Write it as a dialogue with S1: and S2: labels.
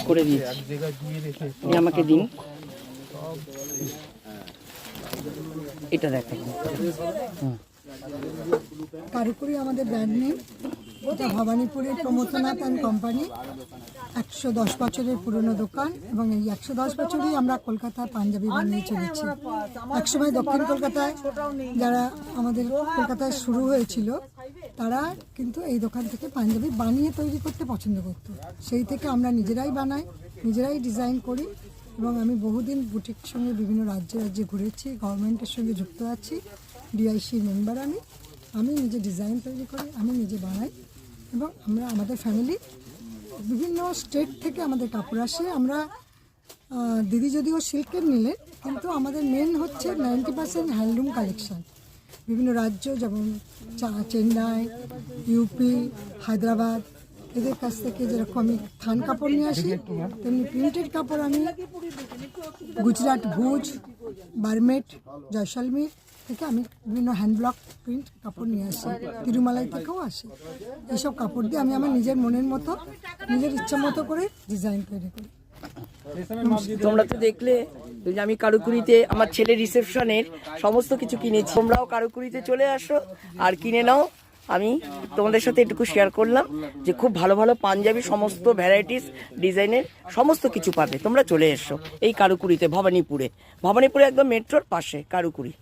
S1: করে দিয়েছি, আমাকে দিন এটা দেখেন।
S2: কারুকুরি আমাদের ব্র্যান্ড নেম, এটা ভবানীপুরের প্রমথনাথ অ্যান্ড কোম্পানি। 110 বছরের পুরনো দোকান এবং এই 110 বছরই আমরা কলকাতায় পাঞ্জাবি বানিয়ে চলেছি। একসময় দক্ষিণ কলকাতায় যারা আমাদের কলকাতায় শুরু হয়েছিল তারা কিন্তু এই দোকান থেকে পাঞ্জাবি বানিয়ে তৈরি করতে পছন্দ করত। সেই থেকে আমরা নিজেরাই বানাই, নিজেরাই ডিজাইন করি এবং আমি বহুদিন বুটিকের সঙ্গে বিভিন্ন রাজ্যে ঘুরেছি, গভর্নমেন্টের সঙ্গে যুক্ত আছি, ডিআইসি মেম্বার। আমি নিজে ডিজাইন তৈরি করি, আমি নিজে বানাই এবং আমরা আমাদের ফ্যামিলি বিভিন্ন স্টেট থেকে আমাদের কাপড় আসে। আমরা দিদি যদিও সিল্কের নিলেন, কিন্তু আমাদের মেন হচ্ছে 90% হ্যান্ডলুম কালেকশান। বিভিন্ন রাজ্য যেমন চেন্নাই, ইউপি, হায়দ্রাবাদ, এদের কাছ থেকে যেরকম আমি থান কাপড় নিয়ে আসি, তেমনি প্রিন্টেড কাপড় আমি গুজরাট, ভুজ, বারমেট, জয়সলমীর থেকে আমি বিভিন্ন হ্যান্ডব্লক প্রিন্ট কাপড় নিয়ে আসি, তিরুমালাই থেকেও আসে। এইসব কাপড় দিয়ে আমি আমার নিজের মনের মতো, নিজের ইচ্ছা মতো করে ডিজাইন তৈরি করি।
S1: তোমরা তো দেখলে যে আমি কারুকুরিতে আমার ছেলের রিসেপশনের সমস্ত কিছু কিনেছি। তোমরাও কারুকুরিতে চলে আসো আর কিনে নাও। আমি তোমাদের সাথে এটুকু শেয়ার করলাম যে খুব ভালো ভালো পাঞ্জাবি সমস্ত ভ্যারাইটিস ডিজাইনের সমস্ত কিছু পাবে। তোমরা চলে এসো এই কারুকুরিতে, ভবানীপুরে একদম মেট্রোর পাশে কারুকুরি।